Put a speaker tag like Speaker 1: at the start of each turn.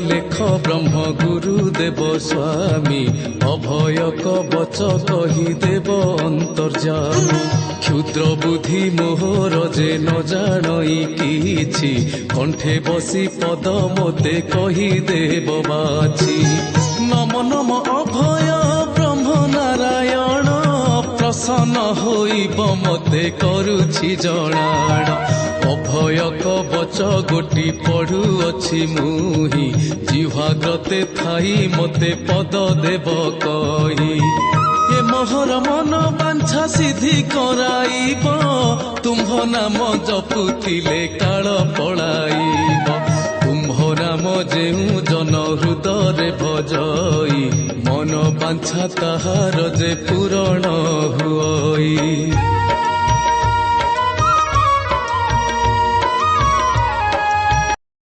Speaker 1: লেখ ব্রহ্ম গুরুদেব স্বামী অভয় কবচ কহিদেব অন্তর্যামী ক্ষুদ্র বুদ্ধি মোহর যে ন জাণই কিছু কণ্ঠে বসি পদ মতে কহিদেব বাছি নম নম অভয় ব্রহ্ম নারায়ণ প্রসন্ন হইব মতে করুছি জଣାଣ অভয় কবচ গোটি পড়ুଅଛି মুহি জিহ্বাগ্রতে থাই মতে পদ দেব কহি এ মোহর মন বাঞ্ছা সিদ্ধি কৰাইব তুম্ভ নাম জপুথিলে কাଳ পଳାଇବ তুম্ভ নাম যেউ জন হৃদরে ভজই মন বাঞ্ছা তাহার যে পুর